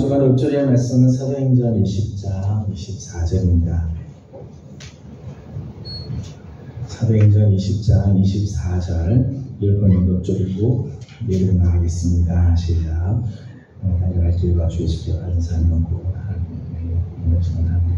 주간 읊조리의 말씀은 사도행전 20장 24절입니다. 사도행전 20장 24절 10번 읊조리고 내리고 나가겠습니다. 시작. 달려갈 길과 주의 집에 가는 사람은 곧 하나님의 오늘 전하는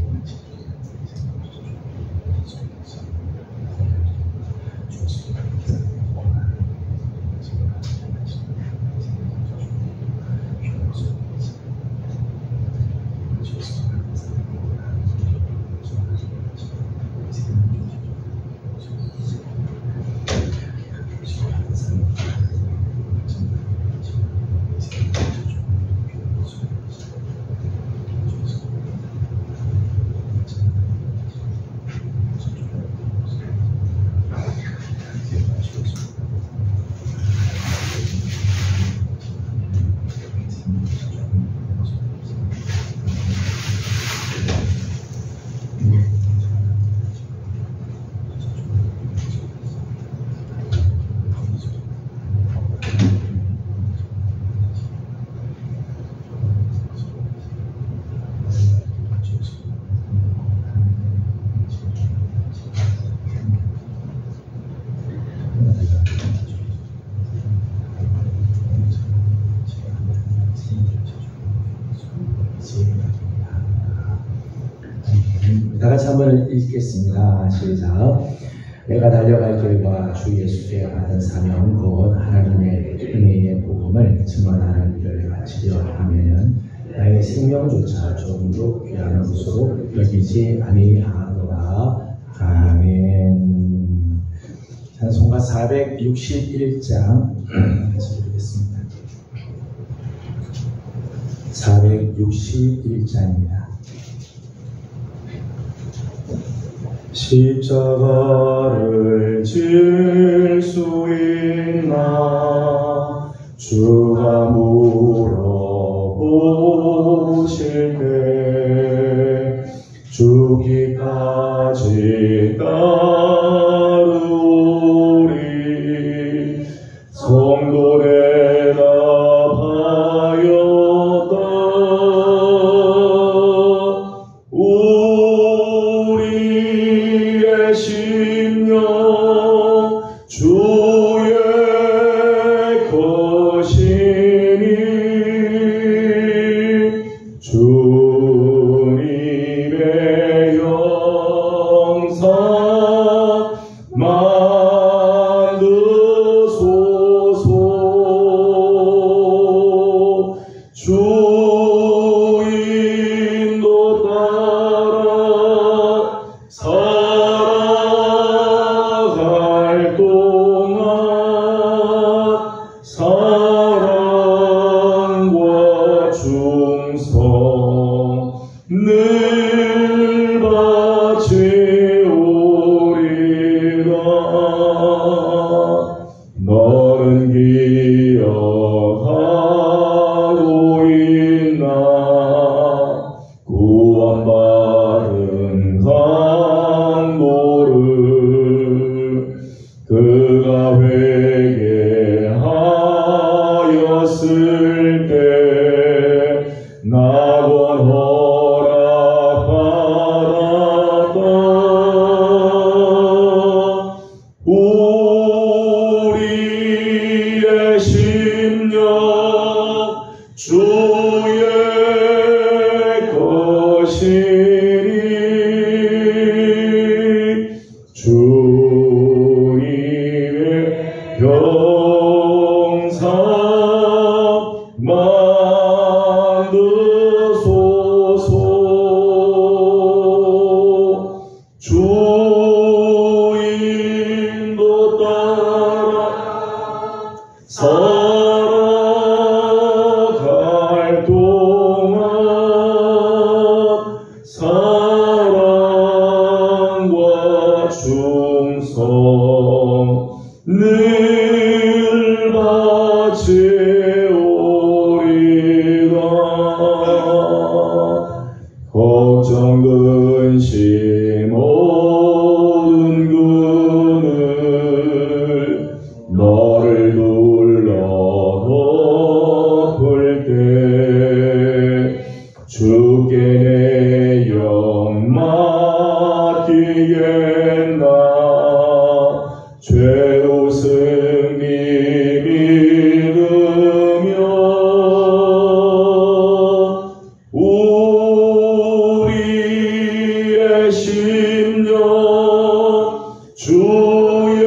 다 같이 한번 읽겠습니다. 시작. 내가 달려갈 길과 주 예수께 받은 사명 곧 하나님의 은혜의 복음을 증언하는 일을 마치려 하면은 나의 생명조차 조금도 귀한 것으로 여기지 아니하노라. 아멘. 찬송가 461장 같이 읽겠습니다. 461장입니다. 십자가를 질 수 있나 주가 물어보실 때 죽기까지 따르오리. 성도 대답하였다. 우리의 심령 주의 것이니 주님의 영상 만드소서. 주 인도 따라 살아갈 동안 사랑과 충성 늘 바치오리라. 너는 기억하고 있나 구원받은 강도를 그가 회개하였을 때 낙원 허락받았다. 우리의 심령 주의 것이니 주님의 영상 만드소서. 주께 내 영 맡기겠나. 죄로 승리 믿으며 우리의 심령 주의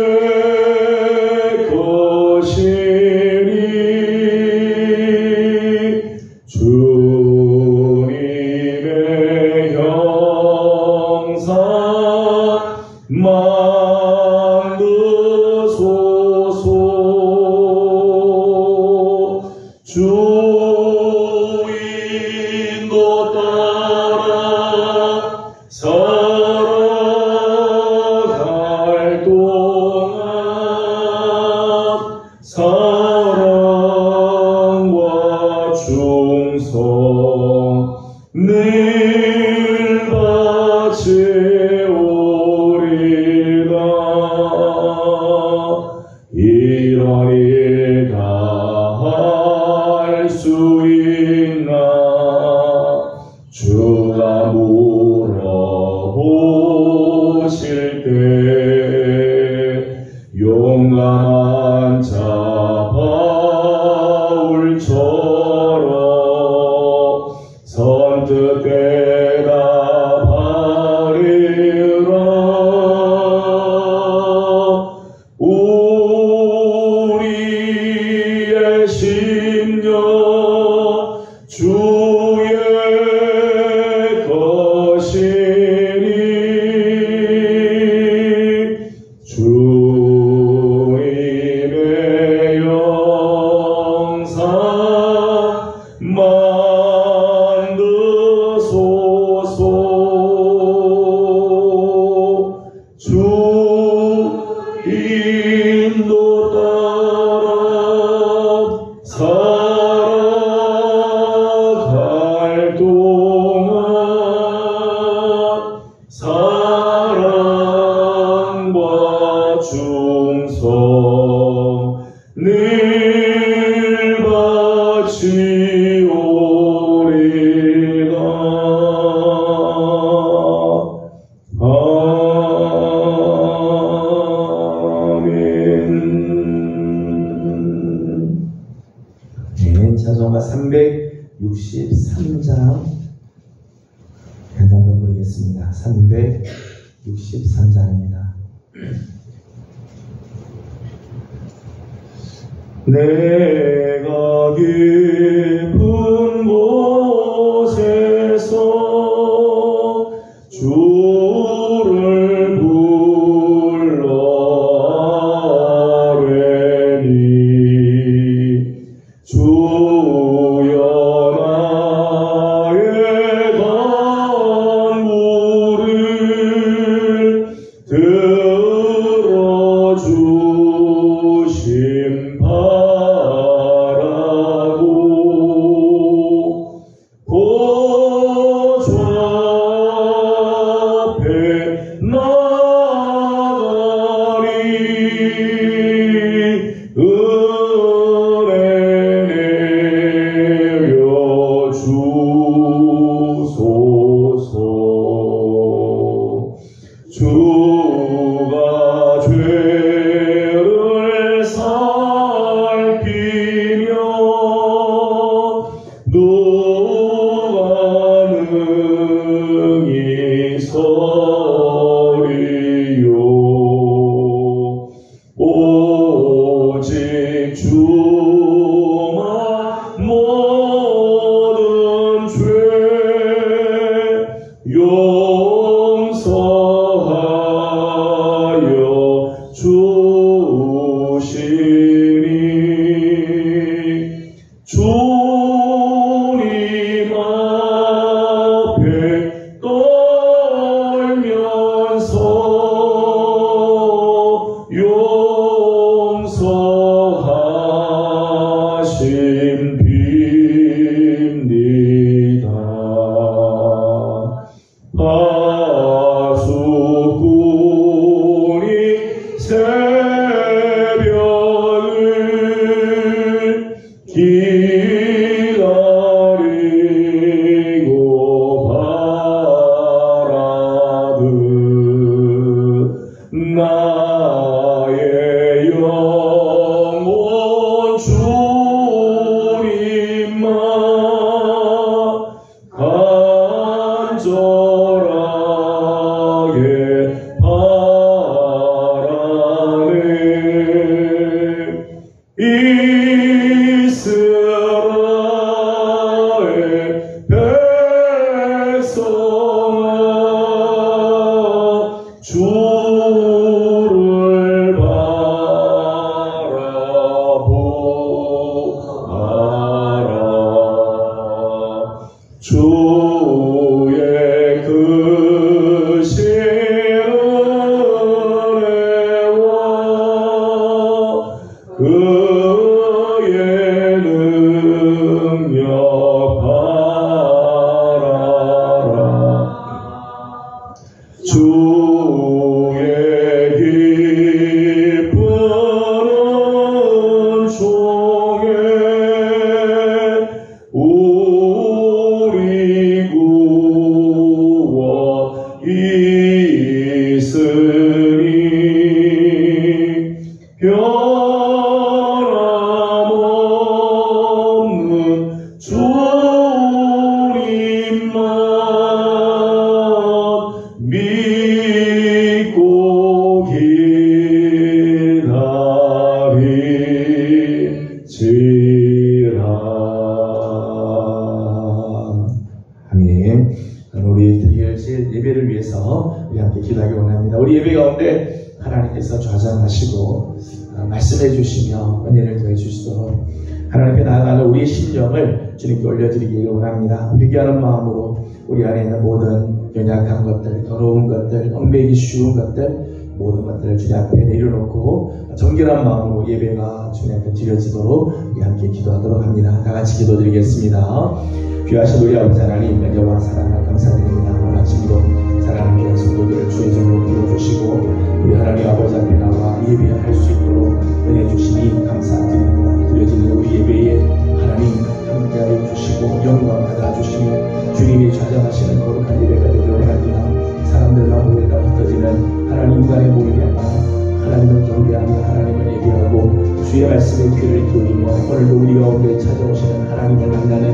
것이니 주님의 형상 만드소서. 주 인도 따라 살아갈 동안 사랑과 충성 늘 바치오리라. 이런 일 다 할 수 있나. 주가 물어보실 때 용감한 자 바울처럼 선뜻 대답하리라. 우리의 심령 주의 것이니 주님의 영상 만드소서. 주 인도 따라 살아갈 동안 사랑과 충성 늘 바치오리라. 아멘. 네, 찬송가 363장 한 장 더 부르겠습니다. 363장입니다. 내가 깊은 곳에서 주를 불러 아뢰니 주여 나의 간구를 들어주심 바라고 보좌 앞에 나가리. 은혜 내려 주소서. 주가 죄를 살피며 누가 능히 서리요. 오직 주만 모든 죄 주의 크신 은혜와 그의 능력 바라라. 주의 기쁨은 종의 우리 구원 있으니 변함없는 주님만 믿고 기다리지라. 아멘. 우리 드리실 예배를 위해서 우리 함께 기도하기 원합니다. 우리 예배 가운데 하나님께서 좌정하시고 말씀해 주시며 은혜를 더해 주시도록 하나님께 나아가는 우리의 심령을 주님께 올려드리기 원합니다. 회개하는 마음으로 우리 안에 있는 모든 연약한 것들, 더러운 것들, 얽매기 쉬운 것들, 모든 것들을 주님 앞에 내려놓고 정결한 마음으로 예배가 주님 앞에 드려지도록 우리 함께 기도하도록 합니다. 다 같이 기도드리겠습니다. 귀하신 우리 아버지 하나님, 은혜와 사랑을 감사드립니다. 오늘 아침도 사랑하는 귀한 성도들을 주의 종으로 불러주시고 우리 하나님 아버지 앞에 나와 예배할 수 있도록 은혜 주시니 감사드립니다. 드려지는 우리 예배에 하나님 함께하여 주시고 영광 받아주시며 주님이 좌정하시는 거룩한 예배가 되기를 원합니다. 사람들과 모여다 흩어지는 하나님 간의 모임이 아니라 하나님을 경배하며 하나님을 예배하고 주의 말씀에 귀를 기울이며 오늘도 우리 가운데 찾아오시는 하나님을 만나는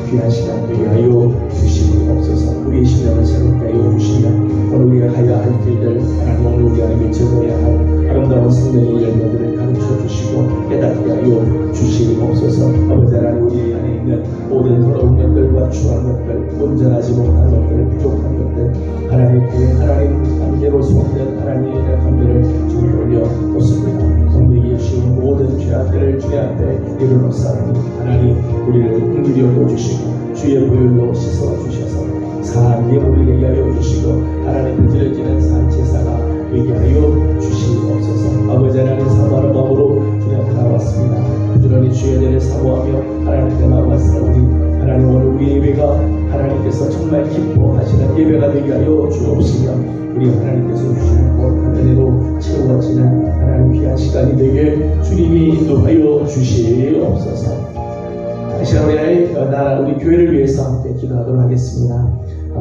귀한 시간 되게 하여 주시옵소서. 우리의 심령을 새롭게 하여 주시며 오늘 우리가 가야 할 길들 하나님 오늘 우리 안에 맺혀져야 할 아름다운 생명의 열매들을 가르쳐 주시고 깨닫게 하여 주시옵소서. 아버지 하나님 우리 안에 있는 모든 더러운 것들과 추한 것들 온전하지 못한 것들 부족한 것들 하나님 관계로 소원된 하나님의 약함들을 주님 올려놓습니다. 성내기 쉬운 모든 죄악들을 주의 앞에 내려놓사오니 하나님 우리를 긍휼히 여겨주시고 주의 보혈로 씻어주셔서 사한 예물을 되게 하여 주시고 하나님 드려지는 산제사가 되게 하여 주시옵소서. 아버지 하나님 사모하는 마음으로 주님 앞에 나왔습니다. 부지런히 주의 은혜를 사모하며 하나님께 나왔사오니 하나님 오늘 우리 예배가 하나님께서 정말 기뻐하시는 예배가 되게 하여 주옵시며 우리 하나님께서 주시는 거룩한 은혜로 채워지는 하나님 귀한 시간이 되게 주님이 인도하여 주시옵소서. 다시 우리 교회를 위해서 함께 기도하도록 하겠습니다.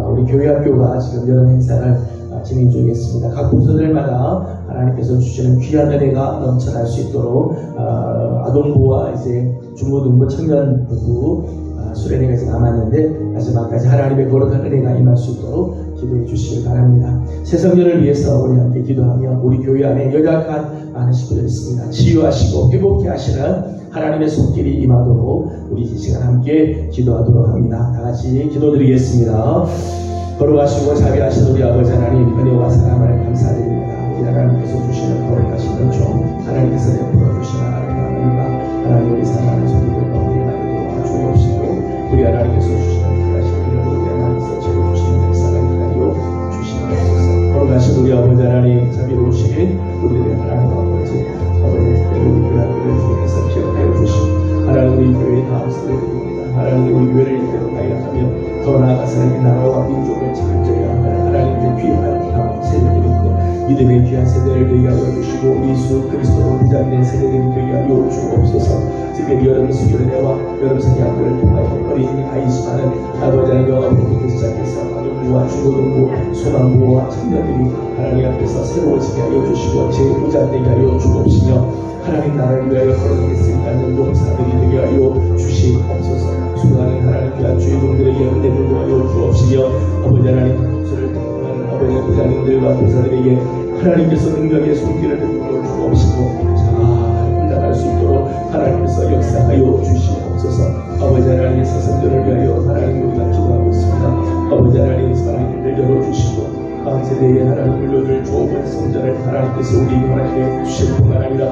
우리 교회 학교가 지금 여러 행사를 진행 중에 있습니다. 각 부서들마다 하나님께서 주시는 귀한 은혜가 넘쳐날 수 있도록 아동부와 이제 중고등부 청년부 수련회가 이제 남았는데 마지막까지 하나님의 거룩한 은혜가 임할 수 있도록 기도해 주시길 바랍니다. 새 성전을 위해서 우리 함께 기도하며 우리 교회 안에 연약한 많은 식구들이 있습니다. 치유하시고 회복케 하시는 하나님의 손길이 임하도록 우리 이 시간 함께 기도하도록 합니다. 다 같이 기도드리겠습니다. 거룩하시고 자비하신 우리 아버지 하나님 은혜와 사랑을 감사드립니다. 우리 하나님께서 주시는 거룩하신 은총 하나님께서 내버려 주시는 아름다움과 하나님 우리 사랑하는 손님들 가운데 많이 도와주옵시고 우리 하나님께서 주시는 거룩하신 은혜로 우리 하나님께서 채워주시는 역사가 있하여 주시옵소서. 거룩하신 우리 아버지 하나님 자비로우신 우리들의 하나님 아버지 특별히 우리 교회 학교를 주님께서 기억하여 주시고 하나님 우리 교회의 다음 세대들입니다. 하나님 우리 교회를 이끌어가야 하며 더 나아가서는 이 나라와 민족을 지켜줘야 하는 하나님의 귀한 다음 세대들이고 믿음의 귀한 세대를 되게 하여 주시고 우리 예수 그리스도로 부장된 세대들이 되게 하여 주옵소서. 특별히 여름 수련회와 여름 성경학교를 통하여 어린 아이 수많은 아버지 하나님 영화부터 시작해서 아동부와 중고등부 소망부와 청년들이 하나님 앞에서 새로워지게 하여 주시고 제부장되게 하여 주옵시며 하나님 나라를 위하여 걸어가게 쓰임받는 용사들이 되게 하여 주시옵소서. 수많은 하나님 귀한 주인공들에게 은혜를 도하여 주옵시며 아버지 하나님 수를 택하는 아버지 부장님들과 교사들에게 하나님께서 능력의 손길을 베풀어 주옵시고 잘 훈련할 수 있도록 하나님께서 역사하여 주시옵소서. 아버지 하나님의 세상들을 위하여 하나님 우리가 기도하고 있습니다. 아버지 하나님 사랑을 열어주시고 다음 세대에 하나님 물려줄 좋은 성전을 하나님께서 우리 하나님께 주실 뿐만 아니라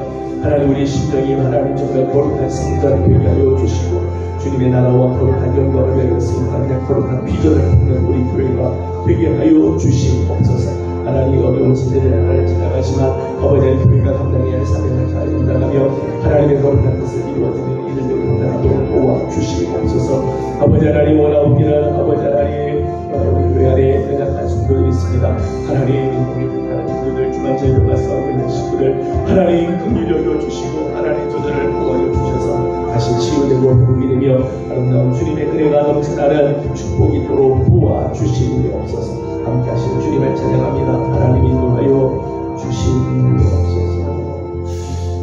하나님 우리 심령이 하나님 정말 거룩한 성전을 되게 하여 주시고 주의 주님의 나라와 거룩한 영광을 위하였으니까 그냥 거룩한 비전을 품는 우리 교회가 되게 하여 주시옵소서. 하나님 어려운 시대를 하나님 지나가지만 아버지의 교회가 감당해야 할 사명을 잘 감당하며 하나님의 거룩한 뜻을 이루어지는 이들을 감당하도록 도와주시옵소서. 아버지 하나님 원하옵기는 아버지 하나님 우리 교회 안에 연약한 성도들이 있습니다. 하나님 우리 불편한 성도들 중환자들과 싸우고 있는 식구들 하나님 긍휼히 여겨주시고 하나님 저들을 보호하여 주셔서 다시 치유되고 회복이 되며 아름다운 주님의 은혜가 넘쳐나는 축복이 있도록 도와주시옵소서. 함께 하시는 주님을 찬양합니다. 하나님 인도하여 주시옵소서.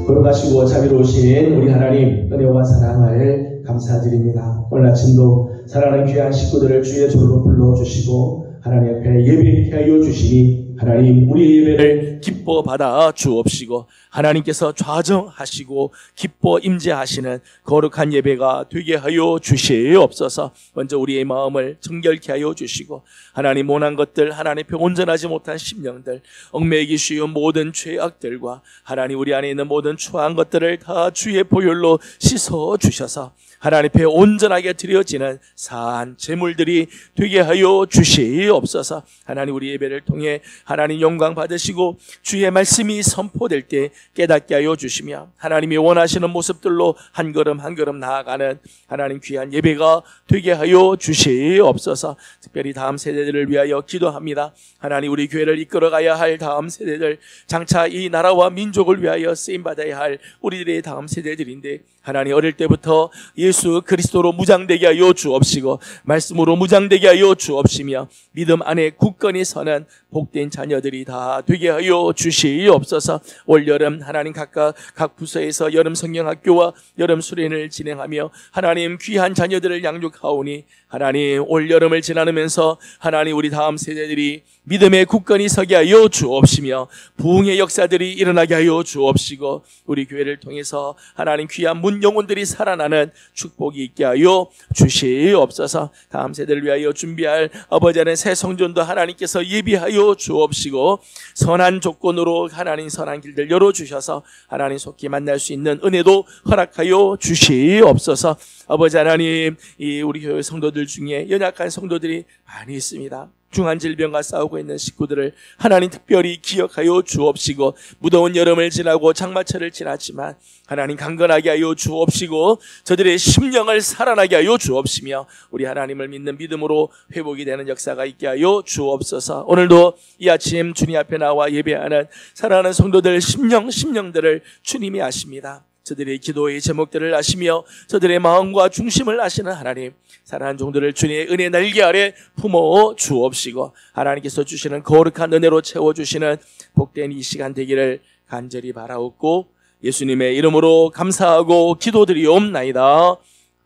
걸어가시고 자비로우신 우리 하나님 은혜와 사랑을 감사드립니다. 오늘 아침도 사랑하는 귀한 식구들을 주의 조로 불러주시고 하나님 앞에 예배케 하여 주시니 하나님 우리의 예배를 기뻐 받아 주옵시고 하나님께서 좌정하시고 기뻐 임재하시는 거룩한 예배가 되게 하여 주시옵소서. 먼저 우리의 마음을 정결케 하여 주시고 하나님 원한 것들, 하나님 앞에 온전하지 못한 심령들, 얽매이기 쉬운 모든 죄악들과 하나님 우리 안에 있는 모든 추한 것들을 다 주의 보혈로 씻어 주셔서 하나님 앞에 온전하게 드려지는 사한 제물들이 되게 하여 주시옵소서. 하나님 우리 예배를 통해 하나님 영광 받으시고 주의 말씀이 선포될 때 깨닫게 하여 주시며 하나님이 원하시는 모습들로 한 걸음 한 걸음 나아가는 하나님 귀한 예배가 되게 하여 주시옵소서. 특별히 다음 세대들을 위하여 기도합니다. 하나님 우리 교회를 이끌어가야 할 다음 세대들, 장차 이 나라와 민족을 위하여 쓰임받아야 할 우리들의 다음 세대들인데 하나님 어릴 때부터 예수 그리스도로 무장되게 하여 주옵시고 말씀으로 무장되게 하여 주옵시며 믿음 안에 굳건히 서는 복된 자녀들이 다 되게 하여 주시옵소서. 올여름 하나님 각각 각 부서에서 여름 성경학교와 여름 수련을 진행하며 하나님 귀한 자녀들을 양육하오니 하나님 올여름을 지나면서 하나님 우리 다음 세대들이 믿음에 굳건히 서게 하여 주옵시며 부흥의 역사들이 일어나게 하여 주옵시고 우리 교회를 통해서 하나님 귀한 문 영혼들이 살아나는 축복이 있게 하여 주시옵소서. 다음 세대를 위하여 준비할 아버지 안에 새 성전도 하나님께서 예비하여 주옵시고 선한 조건으로 하나님 선한 길들 열어주셔서 하나님 속히 만날 수 있는 은혜도 허락하여 주시옵소서. 아버지 하나님 이 우리 교회 성도들 중에 연약한 성도들이 많이 있습니다. 중한 질병과 싸우고 있는 식구들을 하나님 특별히 기억하여 주옵시고 무더운 여름을 지나고 장마철을 지났지만 하나님 강건하게 하여 주옵시고 저들의 심령을 살아나게 하여 주옵시며 우리 하나님을 믿는 믿음으로 회복이 되는 역사가 있게 하여 주옵소서. 오늘도 이 아침 주님 앞에 나와 예배하는 사랑하는 성도들 심령들을 주님이 아십니다. 저들의 기도의 제목들을 아시며 저들의 마음과 중심을 아시는 하나님, 사랑하는 종들을 주님의 은혜 날개 아래 품어 주옵시고 하나님께서 주시는 거룩한 은혜로 채워주시는 복된 이 시간 되기를 간절히 바라옵고 예수님의 이름으로 감사하고 기도드리옵나이다.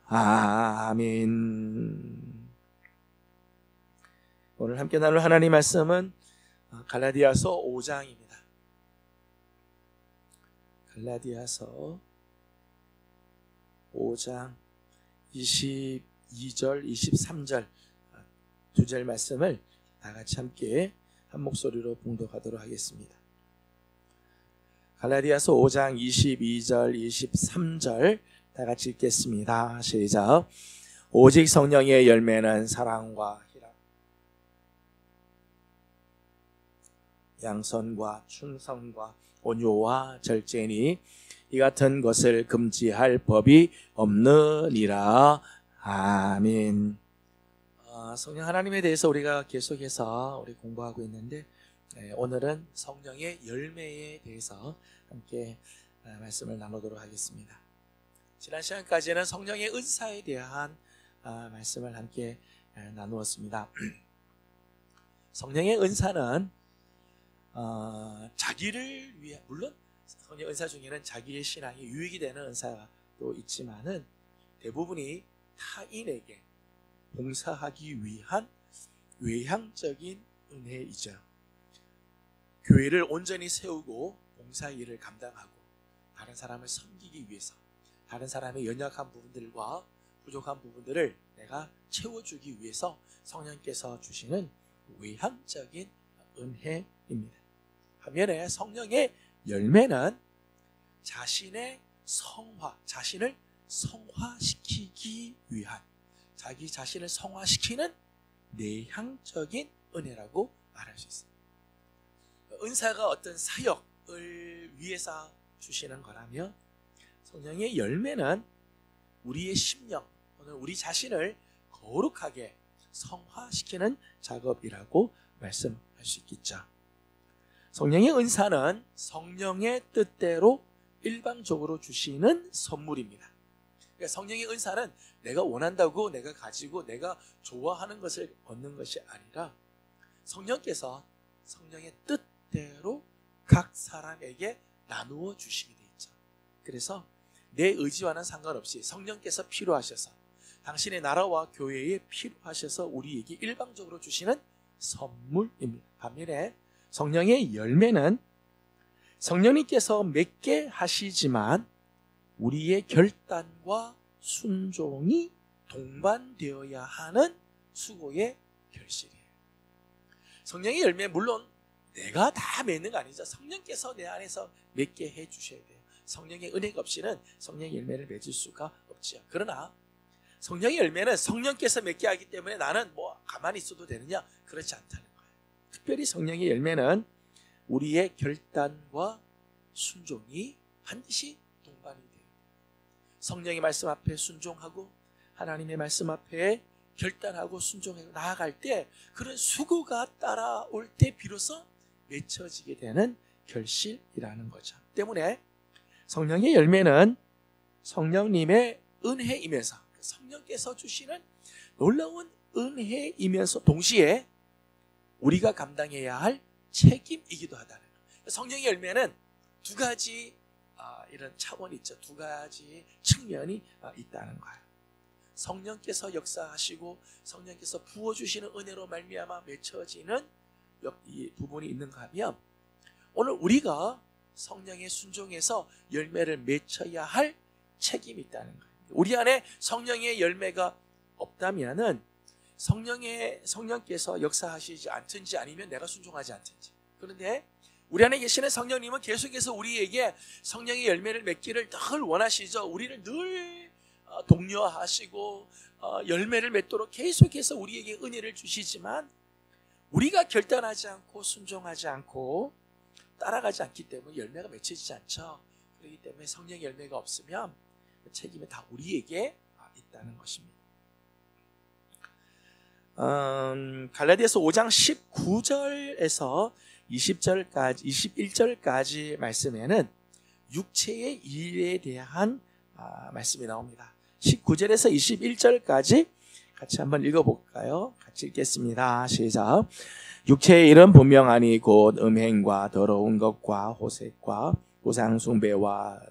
아멘. 오늘 함께 나눌 하나님 말씀은 갈라디아서 5장입니다. 갈라디아서 5장 22절, 23절 두 절 말씀을 다 같이 함께 한 목소리로 봉독하도록 하겠습니다. 갈라디아서 5장 22절, 23절 다 같이 읽겠습니다. 시작. 오직 성령의 열매는 사랑과 희락, 양선과 충성과 온유와 절제니 이 같은 것을 금지할 법이 없느니라. 아멘. 성령 하나님에 대해서 우리가 계속해서 우리 공부하고 있는데 오늘은 성령의 열매에 대해서 함께 말씀을 나누도록 하겠습니다. 지난 시간까지는 성령의 은사에 대한 말씀을 함께 나누었습니다. 성령의 은사는 자기를 위해, 물론 성령 은사 중에는 자기의 신앙이 유익이 되는 은사가 또 있지만은 대부분이 타인에게 봉사하기 위한 외향적인 은혜이죠. 교회를 온전히 세우고 봉사 일을 감당하고 다른 사람을 섬기기 위해서 다른 사람의 연약한 부분들과 부족한 부분들을 내가 채워주기 위해서 성령께서 주시는 외향적인 은혜입니다. 반면에 성령의 열매는 자신의 성화, 자신을 성화시키기 위한, 자기 자신을 성화시키는 내향적인 은혜라고 말할 수 있습니다. 은사가 어떤 사역을 위해서 주시는 거라면, 성령의 열매는 우리의 심령, 오늘 우리 자신을 거룩하게 성화시키는 작업이라고 말씀할 수 있겠죠. 성령의 은사는 성령의 뜻대로 일방적으로 주시는 선물입니다. 그러니까 성령의 은사는 내가 원한다고, 내가 가지고, 내가 좋아하는 것을 얻는 것이 아니라 성령께서 성령의 뜻대로 각 사람에게 나누어 주시게 되어 있죠. 그래서 내 의지와는 상관없이 성령께서 필요하셔서, 당신의 나라와 교회에 필요하셔서 우리에게 일방적으로 주시는 선물입니다. 반면에 성령의 열매는 성령님께서 맺게 하시지만 우리의 결단과 순종이 동반되어야 하는 수고의 결실이에요. 성령의 열매, 물론 내가 다 맺는 거 아니죠. 성령께서 내 안에서 맺게 해주셔야 돼요. 성령의 은혜가 없이는 성령의 열매를 맺을 수가 없죠. 그러나 성령의 열매는 성령께서 맺게 하기 때문에 나는 뭐 가만히 있어도 되느냐? 그렇지 않다는 거예요. 특별히 성령의 열매는 우리의 결단과 순종이 반드시 동반이 돼요. 성령의 말씀 앞에 순종하고 하나님의 말씀 앞에 결단하고 순종하고 나아갈 때, 그런 수고가 따라올 때 비로소 맺혀지게 되는 결실이라는 거죠. 때문에 성령의 열매는 성령님의 은혜이면서, 성령께서 주시는 놀라운 은혜이면서 동시에 우리가 감당해야 할 책임이기도 하다는 거예요. 성령의 열매는 두 가지 이런 차원이 있죠. 두 가지 측면이 있다는 거예요. 성령께서 역사하시고 성령께서 부어주시는 은혜로 말미암아 맺혀지는 이 부분이 있는가 하면, 오늘 우리가 성령에 순종해서 열매를 맺혀야 할 책임이 있다는 거예요. 우리 안에 성령의 열매가 없다면은 성령께서 역사하시지 않든지 아니면 내가 순종하지 않든지. 그런데 우리 안에 계시는 성령님은 계속해서 우리에게 성령의 열매를 맺기를 늘 원하시죠. 우리를 늘 독려하시고 열매를 맺도록 계속해서 우리에게 은혜를 주시지만, 우리가 결단하지 않고 순종하지 않고 따라가지 않기 때문에 열매가 맺혀지지 않죠. 그렇기 때문에 성령의 열매가 없으면 그 책임이 다 우리에게 있다는 것입니다. 갈라디아서 5장 19절에서 21절까지 말씀에는 육체의 일에 대한 말씀이 나옵니다. 19절에서 21절까지 같이 한번 읽어볼까요? 같이 읽겠습니다. 시작. 육체의 일은 분명하니 곧 음행과 더러운 것과 호색과 우상숭배와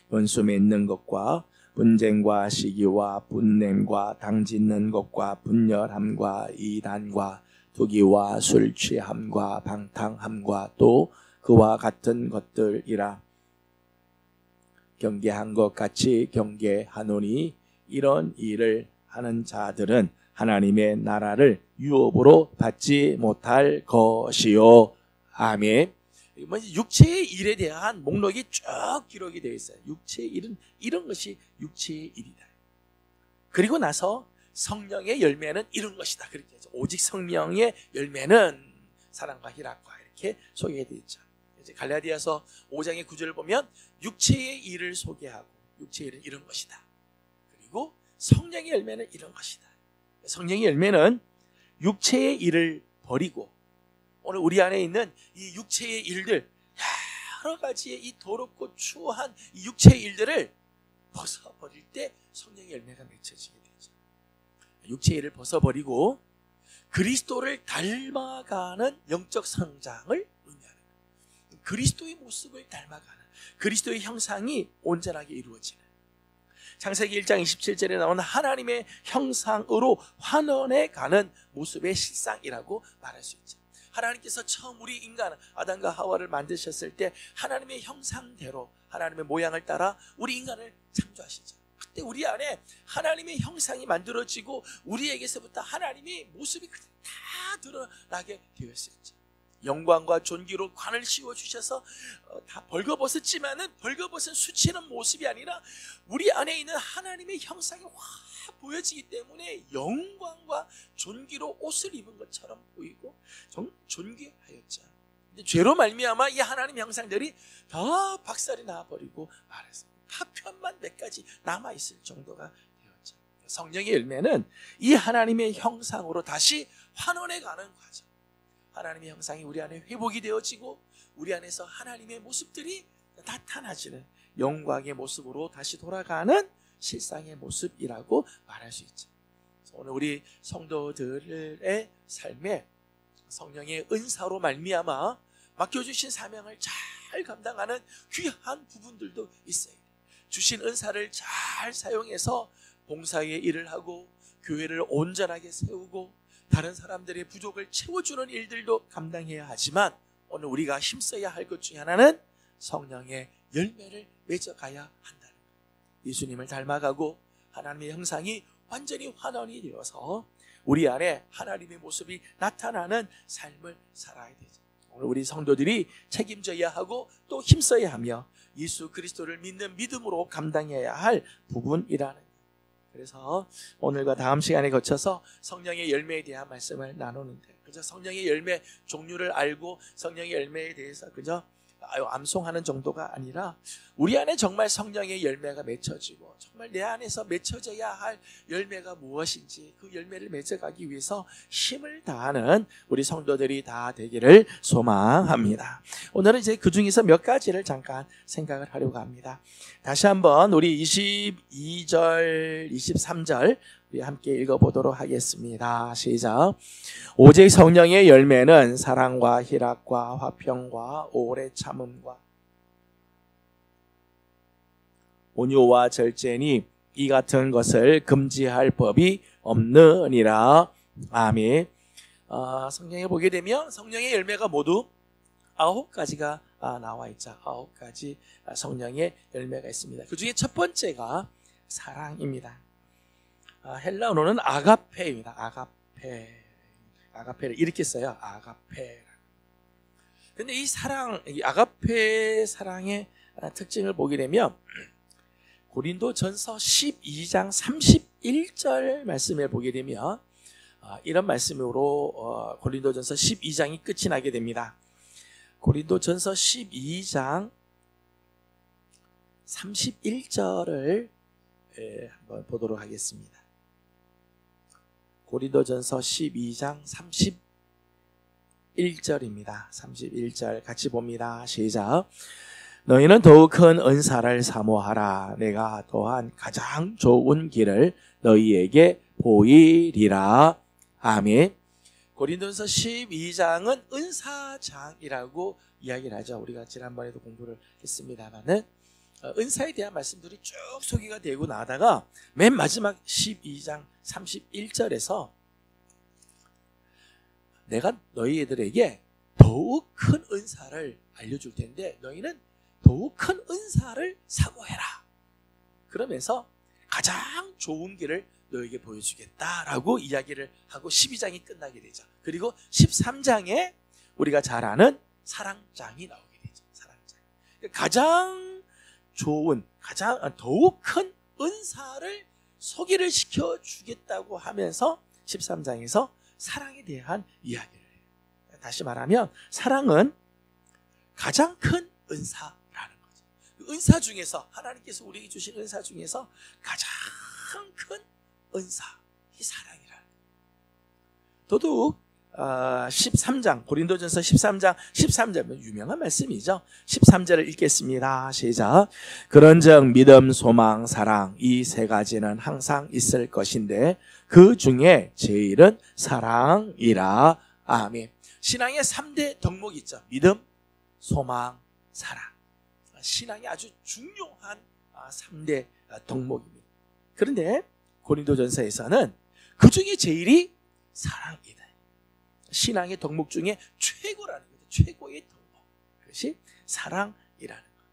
원수 맺는 것과 분쟁과 시기와 분냄과 당짓는 것과 분열함과 이단과 투기와 술 취함과 방탕함과 또 그와 같은 것들이라. 경계한 것 같이 경계하노니 이런 일을 하는 자들은 하나님의 나라를 유업으로 받지 못할 것이요. 아멘. 육체의 일에 대한 목록이 쭉 기록이 되어 있어요. 육체의 일은 이런 것이 육체의 일이다. 그리고 나서 성령의 열매는 이런 것이다. 그렇게 해서 오직 성령의 열매는 사랑과 희락과 이렇게 소개되어 있죠. 이제 갈라디아서 5장의 9절을 보면 육체의 일을 소개하고, 육체의 일은 이런 것이다. 그리고 성령의 열매는 이런 것이다. 성령의 열매는 육체의 일을 버리고, 오늘 우리 안에 있는 이 육체의 일들, 여러 가지의 이 더럽고 추한 이 육체의 일들을 벗어버릴 때 성령의 열매가 맺혀지게 되죠. 육체의 일을 벗어버리고 그리스도를 닮아가는 영적 성장을 의미하는 거예요. 그리스도의 모습을 닮아가는, 그리스도의 형상이 온전하게 이루어지는, 창세기 1장 27절에 나오는 하나님의 형상으로 환원해 가는 모습의 실상이라고 말할 수 있죠. 하나님께서 처음 우리 인간 아담과 하와를 만드셨을 때 하나님의 형상대로, 하나님의 모양을 따라 우리 인간을 창조하시죠. 그때 우리 안에 하나님의 형상이 만들어지고 우리에게서부터 하나님의 모습이 다 드러나게 되었었죠. 영광과 존귀로 관을 씌워주셔서 다 벌거벗었지만은 벌거벗은 수치는 모습이 아니라 우리 안에 있는 하나님의 형상이 확 보여지기 때문에 영광과 존귀로 옷을 입은 것처럼 보이고 존귀하였죠. 근데 죄로 말미암아 이 하나님의 형상들이 다 박살이 나버리고 말해서 파편만 몇 가지 남아있을 정도가 되었죠. 성령의 열매는 이 하나님의 형상으로 다시 환원해가는 과정. 하나님의 형상이 우리 안에 회복이 되어지고 우리 안에서 하나님의 모습들이 나타나지는 영광의 모습으로 다시 돌아가는 실상의 모습이라고 말할 수 있죠. 오늘 우리 성도들의 삶에 성령의 은사로 말미암아 맡겨주신 사명을 잘 감당하는 귀한 부분들도 있어요. 주신 은사를 잘 사용해서 봉사의 일을 하고 교회를 온전하게 세우고 다른 사람들의 부족을 채워주는 일들도 감당해야 하지만 오늘 우리가 힘써야 할 것 중에 하나는 성령의 열매를 맺어가야 한다는 것. 예수님을 닮아가고 하나님의 형상이 완전히 환원이 되어서 우리 안에 하나님의 모습이 나타나는 삶을 살아야 되죠. 오늘 우리 성도들이 책임져야 하고 또 힘써야 하며 예수 그리스도를 믿는 믿음으로 감당해야 할 부분이라는 것. 그래서 오늘과 다음 시간에 거쳐서 성령의 열매에 대한 말씀을 나누는데 그저 성령의 열매 종류를 알고 성령의 열매에 대해서 그저 암송하는 정도가 아니라 우리 안에 정말 성령의 열매가 맺혀지고 정말 내 안에서 맺혀져야 할 열매가 무엇인지 그 열매를 맺어가기 위해서 힘을 다하는 우리 성도들이 다 되기를 소망합니다. 오늘은 이제 그 중에서 몇 가지를 잠깐 생각을 하려고 합니다. 다시 한번 우리 22절, 23절 우리 함께 읽어보도록 하겠습니다. 시작. 오직 성령의 열매는 사랑과 희락과 화평과 오래 참음과 온유와 절제니 이 같은 것을 금지할 법이 없느니라. 아멘. 성경에 보게 되면 성령의 열매가 모두 9가지가 나와 있죠. 9가지 성령의 열매가 있습니다. 그 중에 첫 번째가 사랑입니다. 헬라어로는 아가페입니다. 아가페를 이렇게 써요. 아가페. 근데 이 사랑, 이 아가페 사랑의 특징을 보게 되면 고린도전서 12장 31절 말씀을 보게 되면 이런 말씀으로 고린도전서 12장이 끝이 나게 됩니다. 고린도전서 12장 31절을 한번 보도록 하겠습니다. 고린도전서 12장 31절입니다. 31절 같이 봅니다. 시작. 너희는 더욱 큰 은사를 사모하라. 내가 또한 가장 좋은 길을 너희에게 보이리라. 아멘. 고린도전서 12장은 은사장이라고 이야기를 하죠. 우리가 지난번에도 공부를 했습니다만은 은사에 대한 말씀들이 쭉 소개가 되고 나다가 맨 마지막 12장 31절에서 내가 너희들에게 더욱 큰 은사를 알려줄 텐데 너희는 더욱 큰 은사를 사모해라. 그러면서 가장 좋은 길을 너에게 보여주겠다라고 이야기를 하고 12장이 끝나게 되죠. 그리고 13장에 우리가 잘 아는 사랑장이 나오게 되죠. 사랑장. 가장 좋은, 가장 더욱 큰 은사를 소개를 시켜주겠다고 하면서 13장에서 사랑에 대한 이야기를 해요. 다시 말하면 사랑은 가장 큰 은사라는 거죠. 은사 중에서 하나님께서 우리에게 주신 은사 중에서 가장 큰 은사, 이 사랑이라는 거예요. 더더욱 13장 고린도전서 13장 13절 유명한 말씀이죠. 13절을 읽겠습니다. 시작. 그런즉 믿음, 소망, 사랑 이 세 가지는 항상 있을 것인데 그 중에 제일은 사랑이라. 아멘. 신앙의 3대 덕목이 있죠. 믿음, 소망, 사랑. 신앙이 아주 중요한 3대 덕목입니다. 그런데 고린도전서에서는 그 중에 제일이 사랑이다. 신앙의 덕목 중에 최고라는 거죠. 최고의 덕목. 그것이 사랑이라는 것.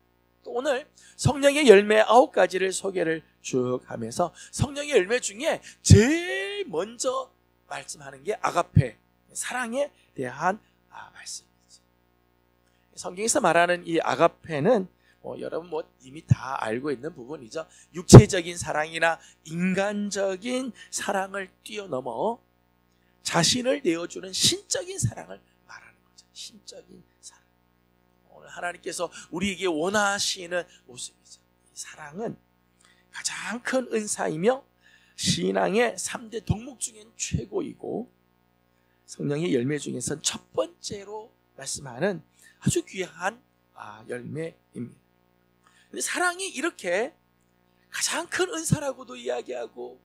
또 오늘 성령의 열매 9가지를 소개를 쭉 하면서 성령의 열매 중에 제일 먼저 말씀하는 게 아가페, 사랑에 대한 말씀입니다. 성경에서 말하는 이 아가페는 여러분 이미 다 알고 있는 부분이죠. 육체적인 사랑이나 인간적인 사랑을 뛰어넘어 자신을 내어주는 신적인 사랑을 말하는 거죠. 신적인 사랑. 오늘 하나님께서 우리에게 원하시는 모습이죠. 이 사랑은 가장 큰 은사이며 신앙의 3대 덕목 중엔 최고이고 성령의 열매 중에선 첫 번째로 말씀하는 아주 귀한 열매입니다. 근데 사랑이 이렇게 가장 큰 은사라고도 이야기하고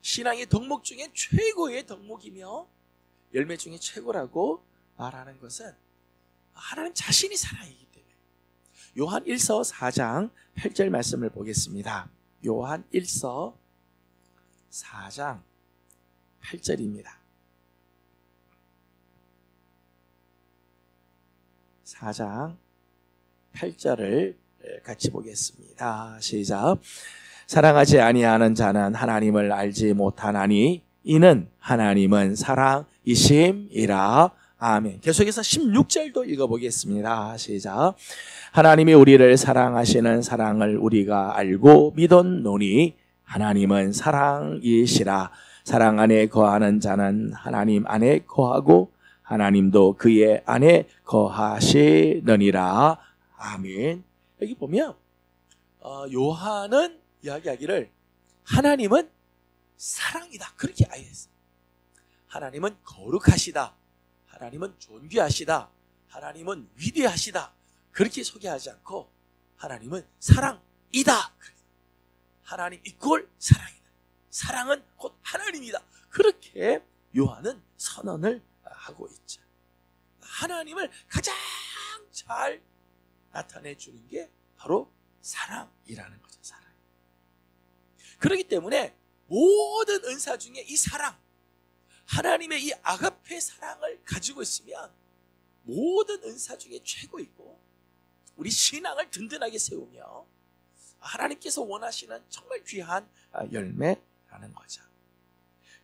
신앙의 덕목 중에 최고의 덕목이며 열매 중에 최고라고 말하는 것은 하나님 자신이 사랑이기 때문에 요한 1서 4장 8절 말씀을 보겠습니다. 요한 1서 4장 8절입니다. 4장 8절을 같이 보겠습니다. 시작. 사랑하지 아니하는 자는 하나님을 알지 못하나니 이는 하나님은 사랑이심이라. 아멘. 계속해서 16절도 읽어보겠습니다. 시작. 하나님이 우리를 사랑하시는 사랑을 우리가 알고 믿었노니 하나님은 사랑이시라. 사랑 안에 거하는 자는 하나님 안에 거하고 하나님도 그의 안에 거하시느니라. 아멘. 여기 보면 요한은 이야기하기를 하나님은 사랑이다 그렇게 아예 했어요. 하나님은 거룩하시다, 하나님은 존귀하시다, 하나님은 위대하시다 그렇게 소개하지 않고 하나님은 사랑이다. 하나님 이꼴 사랑이다. 사랑은 곧 하나님이다. 그렇게 요한은 선언을 하고 있죠. 하나님을 가장 잘 나타내 주는 게 바로 사랑이라는 거죠. 사랑. 그렇기 때문에 모든 은사 중에 이 사랑, 하나님의 이 아가페 사랑을 가지고 있으면 모든 은사 중에 최고이고 우리 신앙을 든든하게 세우며 하나님께서 원하시는 정말 귀한 열매라는 거죠.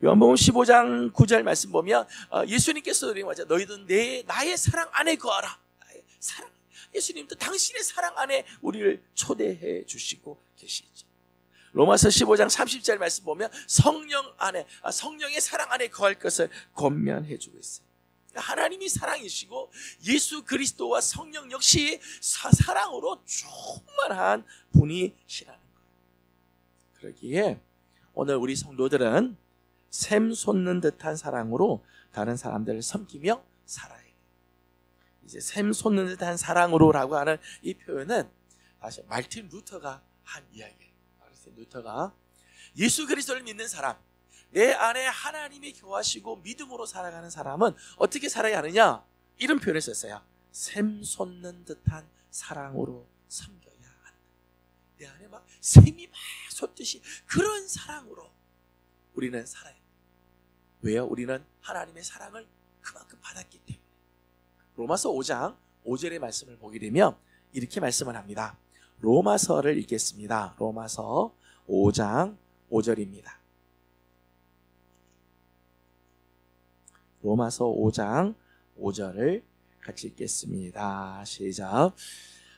요한복음 15장 9절 말씀 보면 예수님께서 너희도 나의 사랑 안에 거하라. 나의 사랑. 예수님도 당신의 사랑 안에 우리를 초대해 주시고 계시죠. 로마서 15장 30절 말씀 보면 성령 안에, 성령의 사랑 안에 거할 것을 권면해 주고 있어요. 하나님이 사랑이시고 예수 그리스도와 성령 역시 사랑으로 충만한 분이시라는 거예요. 그러기에 오늘 우리 성도들은 샘 솟는 듯한 사랑으로 다른 사람들을 섬기며 살아야 돼요. 이제 샘 솟는 듯한 사랑으로라고 하는 이 표현은 사실 말틴 루터가 한 이야기예요. 말틴 루터가 예수 그리스도를 믿는 사람, 내 안에 하나님이 교하시고 믿음으로 살아가는 사람은 어떻게 살아야 하느냐? 이런 표현을 썼어요. 샘 솟는 듯한 사랑으로 섬겨야 한다. 내 안에 막 샘이 막 솟듯이 그런 사랑으로 우리는 살아야 돼. 왜요? 우리는 하나님의 사랑을 그만큼 받았기 때문에. 로마서 5장 5절의 말씀을 보게 되면 이렇게 말씀을 합니다. 로마서를 읽겠습니다. 로마서 5장 5절입니다. 로마서 5장 5절을 같이 읽겠습니다. 시작.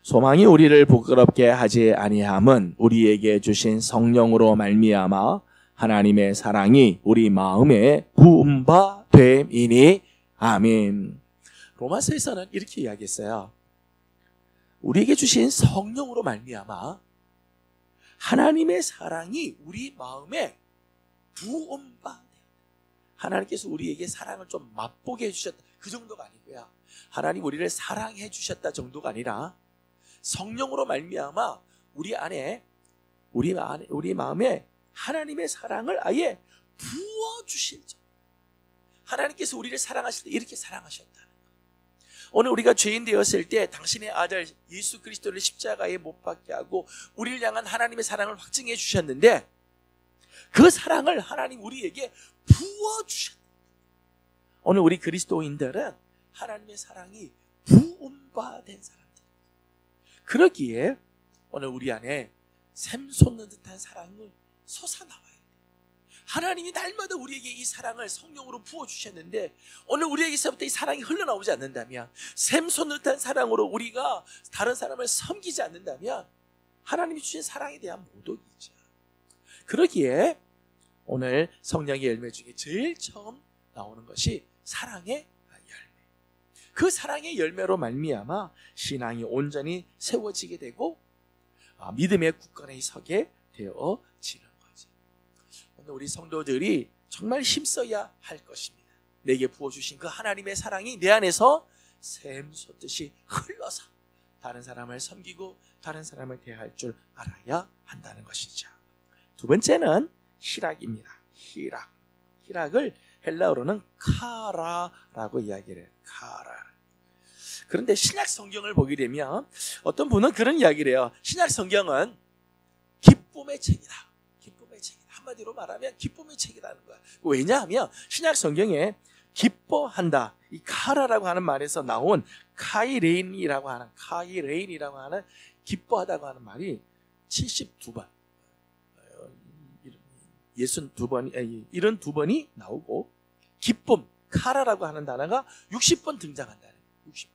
소망이 우리를 부끄럽게 하지 아니함은 우리에게 주신 성령으로 말미암아 하나님의 사랑이 우리 마음에 부은 바 됨이니. 아멘. 로마서에서는 이렇게 이야기했어요. 우리에게 주신 성령으로 말미암아 하나님의 사랑이 우리 마음에 부은 바. 하나님께서 우리에게 사랑을 좀 맛보게 해주셨다. 그 정도가 아니고요. 하나님 우리를 사랑해 주셨다 정도가 아니라 성령으로 말미암아 우리 마음에 하나님의 사랑을 아예 부어주실 정. 하나님께서 우리를 사랑하실 때 이렇게 사랑하셨다는 거예요. 오늘 우리가 죄인 되었을 때 당신의 아들 예수 그리스도를 십자가에 못 박게 하고 우리를 향한 하나님의 사랑을 확증해 주셨는데 그 사랑을 하나님 우리에게 부어주셨다. 오늘 우리 그리스도인들은 하나님의 사랑이 부은 바 된 사람들. 그러기에 오늘 우리 안에 샘 솟는 듯한 사랑을 솟아나와야 돼. 하나님이 날마다 우리에게 이 사랑을 성령으로 부어주셨는데 오늘 우리에게서부터 이 사랑이 흘러나오지 않는다면, 샘솟는 듯한 사랑으로 우리가 다른 사람을 섬기지 않는다면 하나님이 주신 사랑에 대한 모독이죠. 그러기에 오늘 성령의 열매 중에 제일 처음 나오는 것이 사랑의 열매. 그 사랑의 열매로 말미암아 신앙이 온전히 세워지게 되고 믿음의 굳건히 서게 되어지는 거죠. 오늘 우리 성도들이 정말 힘써야 할 것입니다. 내게 부어주신 그 하나님의 사랑이 내 안에서 샘솟듯이 흘러서 다른 사람을 섬기고 다른 사람을 대할 줄 알아야 한다는 것이죠. 두 번째는 희락입니다. 희락을 헬라어로는 카라라고 이야기를 해요. 카라. 그런데 신약 성경을 보게 되면 어떤 분은 그런 이야기를 해요. 신약 성경은 기쁨의 책이다. 기쁨의 책이다. 한마디로 말하면 기쁨의 책이라는 거야. 왜냐하면 신약 성경에 기뻐한다, 이 카라라고 하는 말에서 나온 카이레인이라고 하는 기뻐하다고 하는 말이 72번, 72번이 나오고, 기쁨, 카라라고 하는 단어가 60번 등장한다는 거예요. 60번.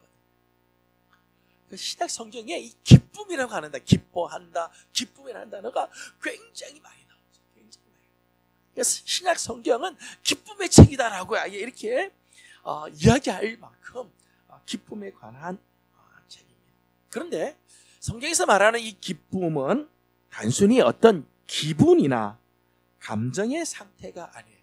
신약 성경에 이 기쁨이라고 하는 단어, 기뻐한다, 기쁨이라는 단어가 굉장히 많이 나오죠. 굉장히 많이. 그래서 신약 성경은 기쁨의 책이다라고 이렇게 이야기할 만큼 기쁨에 관한 책입니다. 그런데 성경에서 말하는 이 기쁨은 단순히 어떤 기분이나 감정의 상태가 아니에요.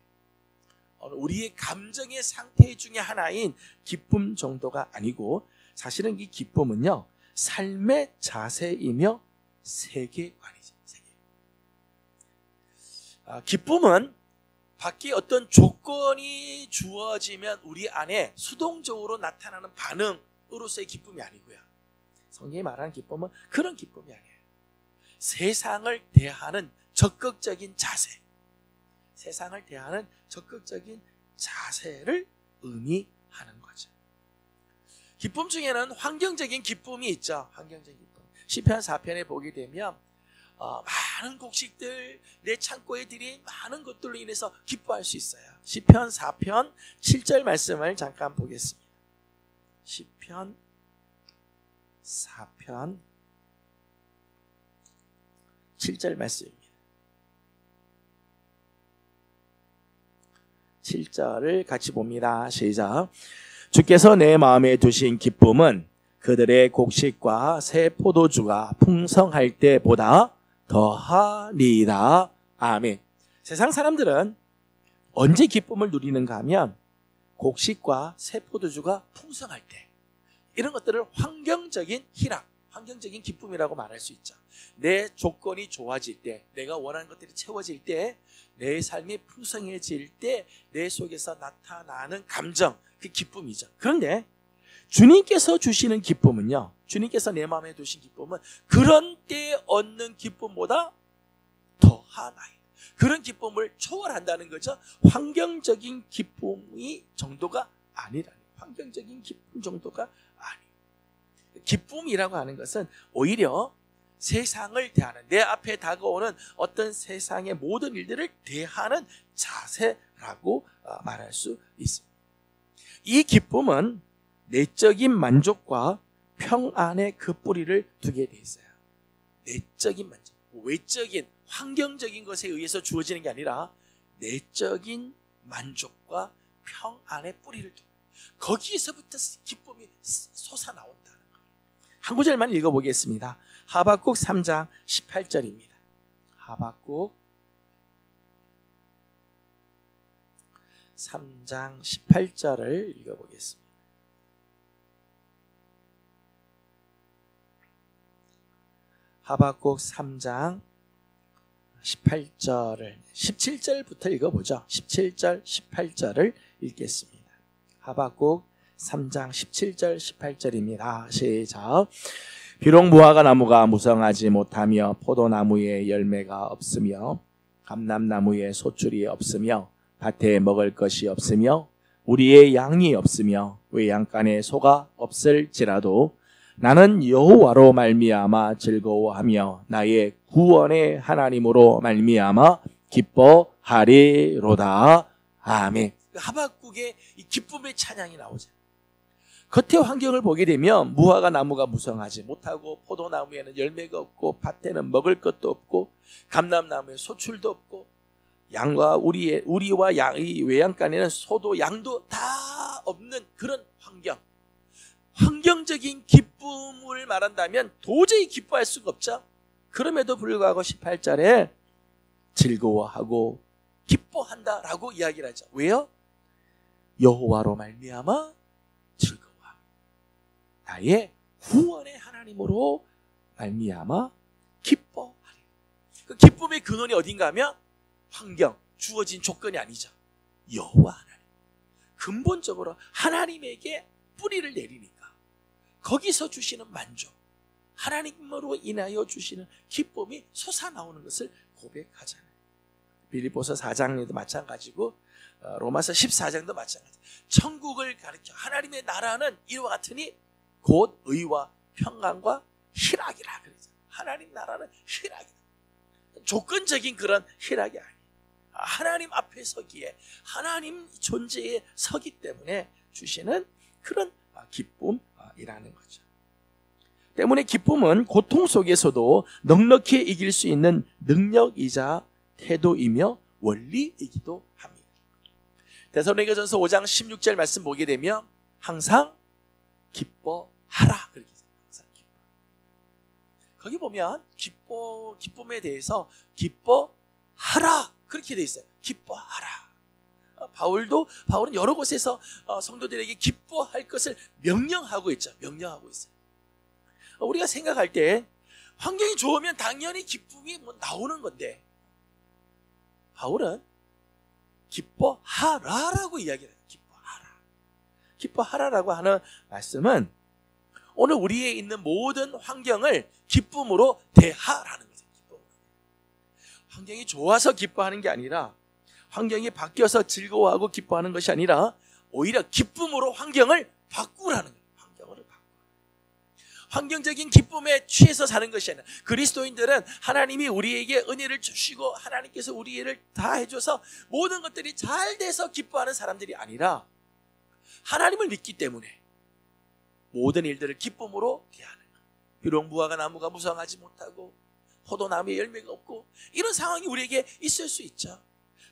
우리의 감정의 상태 중에 하나인 기쁨 정도가 아니고, 사실은 이 기쁨은요, 삶의 자세이며 세계관이죠. 기쁨은 밖에 어떤 조건이 주어지면 우리 안에 수동적으로 나타나는 반응으로서의 기쁨이 아니고요. 성경이 말하는 기쁨은 그런 기쁨이 아니에요. 세상을 대하는 적극적인 자세, 세상을 대하는 적극적인 자세를 의미하는 거죠. 기쁨 중에는 환경적인 기쁨이 있죠. 환경적인 기쁨. 시편 4편에 보게 되면 많은 곡식들, 내 창고에 들인 많은 것들로 인해서 기뻐할 수 있어요. 시편 4편 7절 말씀을 잠깐 보겠습니다. 시편 4편 7절 말씀입니다. 7절을 같이 봅니다. 시작. 주께서 내 마음에 두신 기쁨은 그들의 곡식과 새 포도주가 풍성할 때보다 더하리이다. 아멘. 세상 사람들은 언제 기쁨을 누리는가 하면 곡식과 새 포도주가 풍성할 때, 이런 것들을 환경적인 희락, 환경적인 기쁨이라고 말할 수 있죠. 내 조건이 좋아질 때, 내가 원하는 것들이 채워질 때, 내 삶이 풍성해질 때 내 속에서 나타나는 감정, 그 기쁨이죠. 그런데 주님께서 주시는 기쁨은요, 주님께서 내 마음에 두신 기쁨은 그런 때에 얻는 기쁨보다 더하나요. 그런 기쁨을 초월한다는 거죠. 환경적인 기쁨이 정도가 아니라는, 환경적인 기쁨 정도가 아니에요. 기쁨이라고 하는 것은 오히려 세상을 대하는, 내 앞에 다가오는 어떤 세상의 모든 일들을 대하는 자세라고 말할 수 있습니다. 이 기쁨은 내적인 만족과 평안의 그 뿌리를 두게 돼 있어요. 내적인 만족, 외적인 환경적인 것에 의해서 주어지는 게 아니라 내적인 만족과 평안의 뿌리를 두고, 거기에서부터 기쁨이 솟아나온다는 거예요. 한 구절만 읽어보겠습니다. 하박국 3장 18절입니다. 하박국 3장 18절을 읽어보겠습니다. 하박국 3장 18절을 17절부터 읽어보죠. 17절 18절을 읽겠습니다. 하박국 3장 17절 18절입니다. 시작. 비록 무화과 나무가 무성하지 못하며 포도나무에 열매가 없으며 감람나무에 소출이 없으며 밭에 먹을 것이 없으며 우리의 양이 없으며 외양간에 소가 없을지라도 나는 여호와로 말미암아 즐거워하며 나의 구원의 하나님으로 말미암아 기뻐하리로다. 아멘. 하박국의 이 기쁨의 찬양이 나오죠. 겉의 환경을 보게 되면 무화과 나무가 무성하지 못하고 포도나무에는 열매가 없고 밭에는 먹을 것도 없고 감람나무에 소출도 없고 양과 우리와 양의 외양간에는 소도 양도 다 없는 그런 환경. 환경적인 기쁨을 말한다면 도저히 기뻐할 수가 없죠. 그럼에도 불구하고 18절에 즐거워하고 기뻐한다라고 이야기를 하죠. 왜요? 여호와로 말미암아 즐거워. 나의 구원의 하나님으로 말미암아 기뻐하리. 그 기쁨의 근원이 어딘가 하면 환경, 주어진 조건이 아니죠. 여호와 하나님. 근본적으로 하나님에게 뿌리를 내리니까 거기서 주시는 만족, 하나님으로 인하여 주시는 기쁨이 솟아나오는 것을 고백하잖아요. 빌립보서 4장에도 마찬가지고 로마서 14장도 마찬가지. 천국을 가리켜 하나님의 나라는 이와 같으니 곧 의와 평강과 희락이라 그러죠. 하나님 나라는 희락이다. 조건적인 그런 희락이 아니에요. 하나님 앞에 서기에 하나님 존재에 서기 때문에 주시는 그런 기쁨이라는 거죠. 때문에 기쁨은 고통 속에서도 넉넉히 이길 수 있는 능력이자 태도이며 원리이기도 합니다. 데살로니가전서 5장 16절 말씀 보게 되면 항상 기뻐하라 그렇게 해서 항상 기뻐. 거기 보면 기쁨에 대해서 기뻐하라 그렇게 돼 있어요. 기뻐하라. 바울은 여러 곳에서 성도들에게 기뻐할 것을 명령하고 있죠. 명령하고 있어요. 우리가 생각할 때 환경이 좋으면 당연히 기쁨이 나오는 건데 바울은 기뻐하라라고 이야기를 해요. 기뻐하라라고 하는 말씀은 오늘 우리에 있는 모든 환경을 기쁨으로 대하라는 거죠. 환경이 좋아서 기뻐하는 게 아니라 환경이 바뀌어서 즐거워하고 기뻐하는 것이 아니라 오히려 기쁨으로 환경을 바꾸라는 거예요. 환경을 바꾸라. 환경적인 기쁨에 취해서 사는 것이 아니라 그리스도인들은 하나님이 우리에게 은혜를 주시고 하나님께서 우리를 다 해줘서 모든 것들이 잘 돼서 기뻐하는 사람들이 아니라 하나님을 믿기 때문에 모든 일들을 기쁨으로 대하는 거예요. 비록 무화과 나무가 무성하지 못하고 포도나무에 열매가 없고 이런 상황이 우리에게 있을 수 있죠.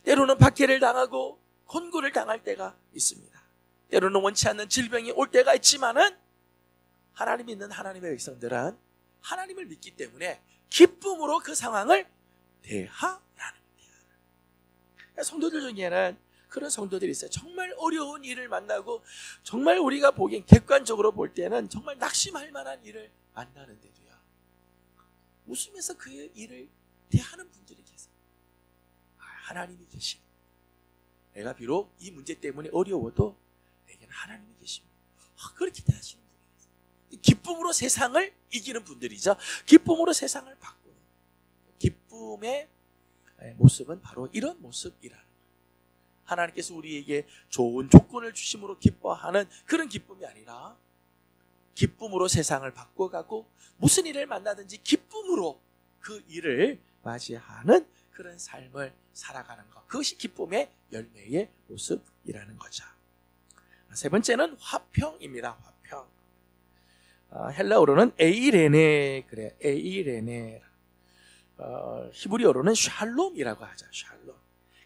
때로는 박해를 당하고 곤고를 당할 때가 있습니다. 때로는 원치 않는 질병이 올 때가 있지만은 하나님 믿는 하나님의 백성들은 하나님을 믿기 때문에 기쁨으로 그 상황을 대하라는 거예요. 성도들 중에는 그런 성도들이 있어요. 정말 어려운 일을 만나고 정말 우리가 보기엔 객관적으로 볼 때는 정말 낙심할 만한 일을 만나는데도요. 웃으면서 그 일을 대하는 분들이 계세요. 하나님이 계십니다. 내가 비록 이 문제 때문에 어려워도 내게는 하나님이 계십니다. 그렇게 대하시는 분이 계세요. 기쁨으로 세상을 이기는 분들이죠. 기쁨으로 세상을 바꾸는 기쁨의 모습은 바로 이런 모습이라는 거예요. 하나님께서 우리에게 좋은 조건을 주심으로 기뻐하는 그런 기쁨이 아니라 기쁨으로 세상을 바꿔가고 무슨 일을 만나든지 기쁨으로 그 일을 맞이하는 그런 삶을 살아가는 것. 그것이 기쁨의 열매의 모습이라는 거죠. 세 번째는 화평입니다. 화평. 헬라어로는 에이레네 그래. 에이레네. 히브리어로는 샬롬이라고 하죠. 샬롬.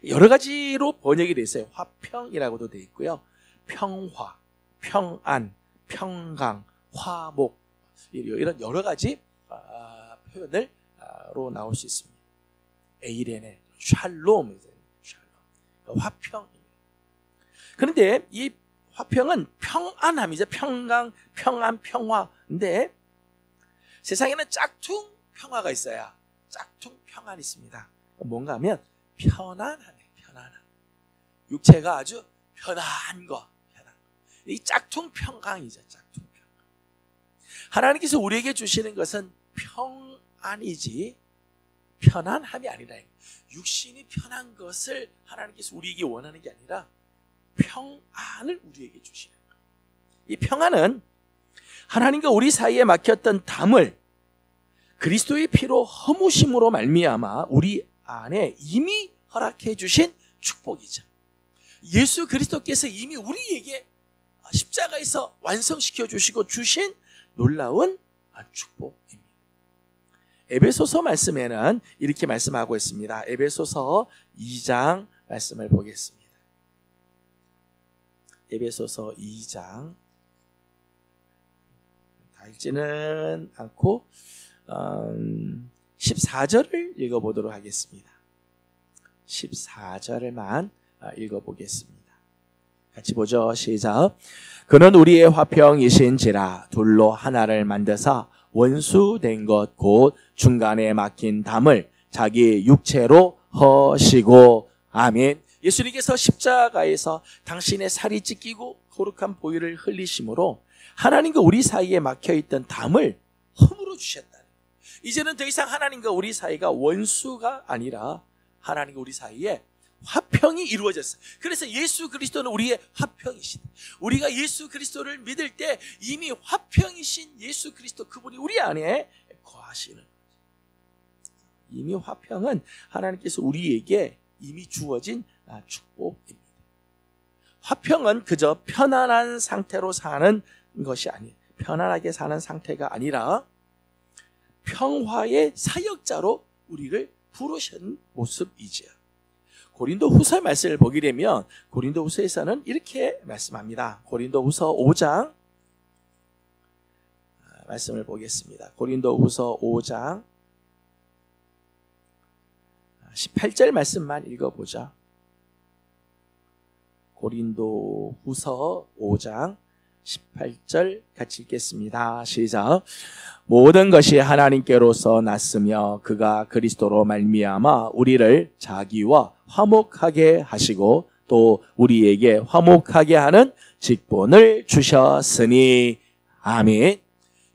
여러 가지로 번역이 되어 있어요. 화평이라고도 되어 있고요. 평화, 평안, 평강, 화목 이런 여러 가지 표현으로 나올 수 있습니다. 에이레네, 샬롬, 화평입니다. 그런데 이 화평은 평안함이죠. 평강, 평안, 평화인데 세상에는 짝퉁 평화가 있어요. 짝퉁 평안이 있습니다. 뭔가 하면 편안함. 육체가 아주 편한 거. 이 짝퉁 평강이죠. 짝퉁 평강. 하나님께서 우리에게 주시는 것은 평안이지 편안함이 아니라 육신이 편한 것을 하나님께서 우리에게 원하는 게 아니라 평안을 우리에게 주시는 거예요. 이 평안은 하나님과 우리 사이에 막혔던 담을 그리스도의 피로 허무심으로 말미암아 우리 안에 이미 허락해 주신 축복이죠. 예수 그리스도께서 이미 우리에게 십자가에서 완성시켜 주시고 주신 놀라운 축복입니다. 에베소서 말씀에는 이렇게 말씀하고 있습니다. 에베소서 2장 말씀을 보겠습니다. 에베소서 2장 다 읽지는 않고 14절을 읽어보도록 하겠습니다. 14절만 읽어보겠습니다. 같이 보죠. 시작. 그는 우리의 화평이신지라 둘로 하나를 만드사 원수된 것 곧 중간에 막힌 담을 자기 육체로 허시고. 아멘. 예수님께서 십자가에서 당신의 살이 찢기고 거룩한 보혈을 흘리심으로 하나님과 우리 사이에 막혀있던 담을 허물어 주셨다. 이제는 더 이상 하나님과 우리 사이가 원수가 아니라 하나님과 우리 사이에 화평이 이루어졌어요. 그래서 예수 그리스도는 우리의 화평이시다. 우리가 예수 그리스도를 믿을 때 이미 화평이신 예수 그리스도 그분이 우리 안에 거하시는 거죠. 이미 화평은 하나님께서 우리에게 이미 주어진 축복입니다. 화평은 그저 편안한 상태로 사는 것이 아니에요. 편안하게 사는 상태가 아니라 평화의 사역자로 우리를 부르신 모습이지요. 고린도후서 말씀을 보게 되면 고린도후서에서는 이렇게 말씀합니다. 고린도후서 5장 말씀을 보겠습니다. 고린도후서 5장 18절 말씀만 읽어보자. 고린도후서 5장 18절 같이 읽겠습니다. 시작. 모든 것이 하나님께로서 났으며 그가 그리스도로 말미암아 우리를 자기와 화목하게 하시고 또 우리에게 화목하게 하는 직분을 주셨으니. 아멘.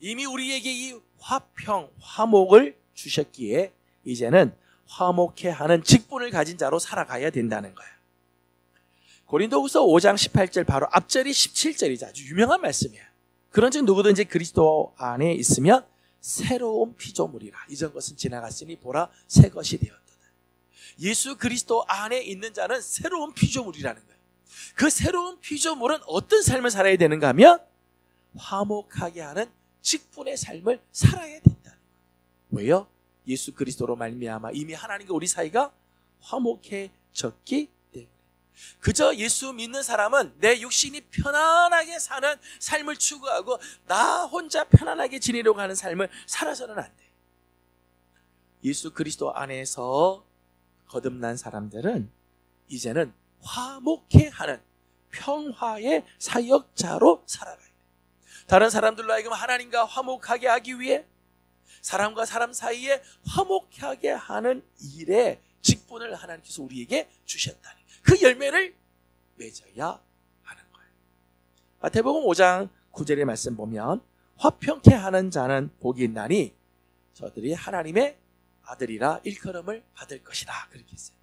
이미 우리에게 이 화평, 화목을 주셨기에 이제는 화목해 하는 직분을 가진 자로 살아가야 된다는 거예요. 고린도후서 5장 18절 바로 앞절이 17절이죠. 아주 유명한 말씀이에요. 그런즉 누구든지 그리스도 안에 있으면 새로운 피조물이라. 이전 것은 지나갔으니 보라 새 것이 되었도다. 예수 그리스도 안에 있는 자는 새로운 피조물이라는 거예요. 그 새로운 피조물은 어떤 삶을 살아야 되는가 하면 화목하게 하는 직분의 삶을 살아야 된다는 거예요. 왜요? 예수 그리스도로 말미암아 이미 하나님과 우리 사이가 화목해졌기 때문에. 그저 예수 믿는 사람은 내 육신이 편안하게 사는 삶을 추구하고 나 혼자 편안하게 지내려고 하는 삶을 살아서는 안 돼. 예수 그리스도 안에서 거듭난 사람들은 이제는 화목해하는 평화의 사역자로 살아가야 돼. 다른 사람들로 하여금 하나님과 화목하게 하기 위해 사람과 사람 사이에 화목하게 하는 일에 직분을 하나님께서 우리에게 주셨다니 그 열매를 맺어야 하는 거예요. 마태복음 5장 9절의 말씀 보면 화평케 하는 자는 복이 있나니 저들이 하나님의 아들이라 일컬음을 받을 것이다. 그렇게 했어요.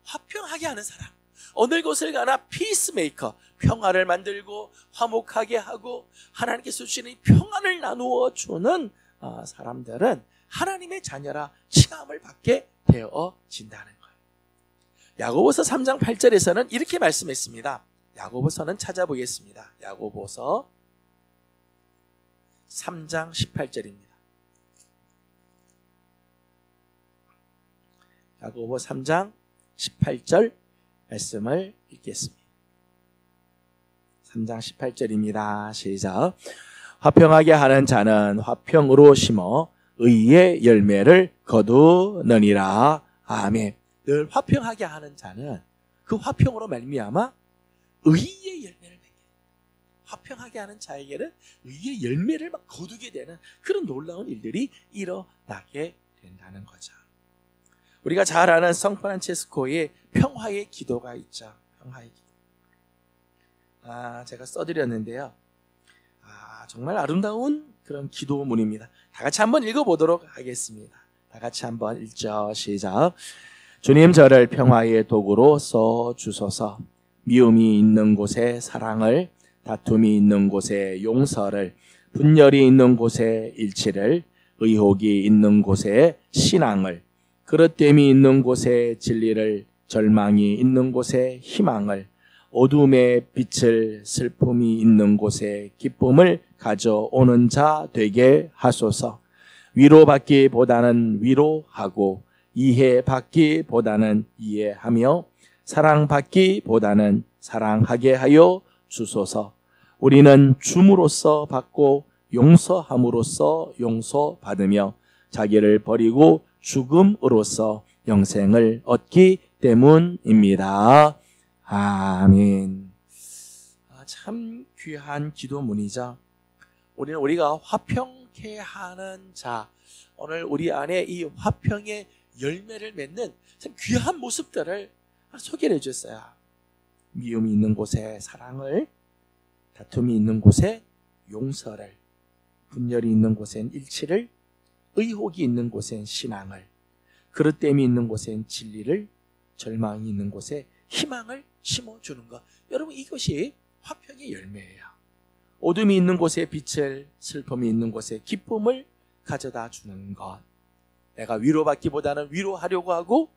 화평하게 하는 사람, 어느 곳을 가나 피스메이커, 평화를 만들고 화목하게 하고 하나님께서 주시는 평안을 나누어 주는 사람들은 하나님의 자녀라 칭함을 받게 되어진다는 거예요. 야고보서 3장 8절에서는 이렇게 말씀했습니다. 야고보서는 찾아보겠습니다. 야고보서 3장 18절입니다. 야고보 3장 18절 말씀을 읽겠습니다. 3장 18절입니다. 시작. 화평하게 하는 자는 화평으로 심어 의의 열매를 거두느니라. 아멘. 늘 화평하게 하는 자는 그 화평으로 말미암아 의의 열매를 맺게 됩니다. 화평하게 하는 자에게는 의의 열매를 막 거두게 되는 그런 놀라운 일들이 일어나게 된다는 거죠. 우리가 잘 아는 성프란체스코의 평화의 기도가 있죠. 평화의 기도. 제가 써드렸는데요. 정말 아름다운 그런 기도문입니다. 다 같이 한번 읽어보도록 하겠습니다. 다 같이 한번 읽죠. 시작. 주님 저를 평화의 도구로 써주소서. 미움이 있는 곳에 사랑을, 다툼이 있는 곳에 용서를, 분열이 있는 곳에 일치를, 의혹이 있는 곳에 신앙을, 그릇됨이 있는 곳에 진리를, 절망이 있는 곳에 희망을, 어둠의 빛을, 슬픔이 있는 곳에 기쁨을 가져오는 자 되게 하소서. 위로받기보다는 위로하고, 이해받기보다는 이해하며, 사랑받기보다는 사랑하게 하여 주소서. 우리는 줌으로써 받고 용서함으로써 용서받으며 자기를 버리고 죽음으로써 영생을 얻기 때문입니다. 아멘. 참 귀한 기도문이죠. 우리가 화평케 하는 자, 오늘 우리 안에 이 화평의 열매를 맺는 참 귀한 모습들을 소개해 주셨어요. 미움이 있는 곳에 사랑을, 다툼이 있는 곳에 용서를, 분열이 있는 곳엔 일치를, 의혹이 있는 곳엔 신앙을, 그릇됨이 있는 곳엔 진리를, 절망이 있는 곳에 희망을 심어주는 것. 여러분, 이것이 화평의 열매예요. 어둠이 있는 곳에 빛을, 슬픔이 있는 곳에 기쁨을 가져다 주는 것. 내가 위로받기보다는 위로하려고 하고,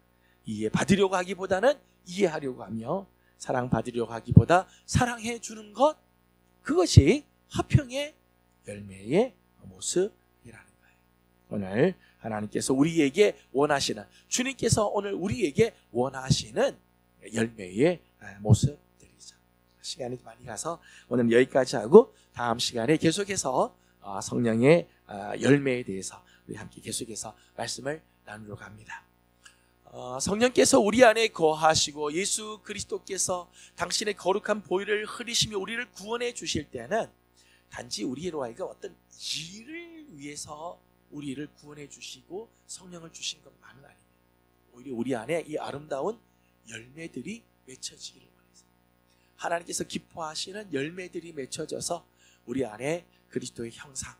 이해받으려고 하기보다는 이해하려고 하며, 사랑받으려고 하기보다 사랑해 주는 것. 그것이 화평의 열매의 모습이라는 거예요. 오늘 하나님께서 우리에게 원하시는, 주님께서 오늘 우리에게 원하시는 열매의 모습들이죠. 시간이 많이 가서 오늘 여기까지 하고, 다음 시간에 계속해서 성령의 열매에 대해서 우리 함께 계속해서 말씀을 나누려고 합니다. 성령께서 우리 안에 거하시고 예수 그리스도께서 당신의 거룩한 보혈을 흐리시며 우리를 구원해 주실 때는 단지 우리로 하여금 어떤 일을 위해서 우리를 구원해 주시고 성령을 주신 것만은 아닙니다. 오히려 우리 안에 이 아름다운 열매들이 맺혀지기를 원해서, 하나님께서 기뻐하시는 열매들이 맺혀져서 우리 안에 그리스도의 형상,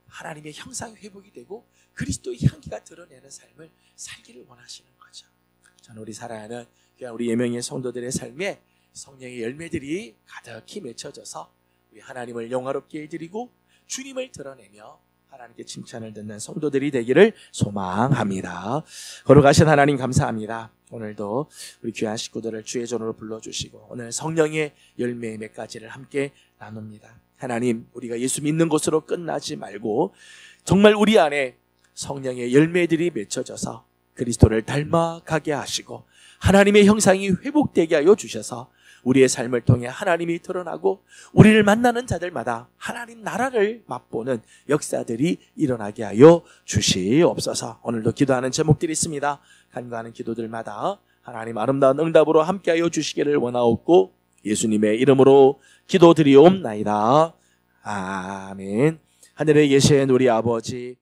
하나님의 형상이 회복이 되고 그리스도의 향기가 드러내는 삶을 살기를 원하시는 거죠. 저는 우리 사랑하는 우리 예명의 성도들의 삶에 성령의 열매들이 가득히 맺혀져서 우리 하나님을 영화롭게 해드리고 주님을 드러내며 하나님께 칭찬을 듣는 성도들이 되기를 소망합니다. 거룩하신 하나님 감사합니다. 오늘도 우리 귀한 식구들을 주의 전으로 불러주시고 오늘 성령의 열매 몇 가지를 함께 나눕니다. 하나님, 우리가 예수 믿는 것으로 끝나지 말고 정말 우리 안에 성령의 열매들이 맺혀져서 그리스도를 닮아가게 하시고 하나님의 형상이 회복되게 하여 주셔서 우리의 삶을 통해 하나님이 드러나고 우리를 만나는 자들마다 하나님 나라를 맛보는 역사들이 일어나게 하여 주시옵소서. 오늘도 기도하는 제목들이 있습니다. 간구하는 기도들마다 하나님 아름다운 응답으로 함께하여 주시기를 원하옵고 예수님의 이름으로 기도드리옵나이다. 아멘. 하늘에 계신 우리 아버지,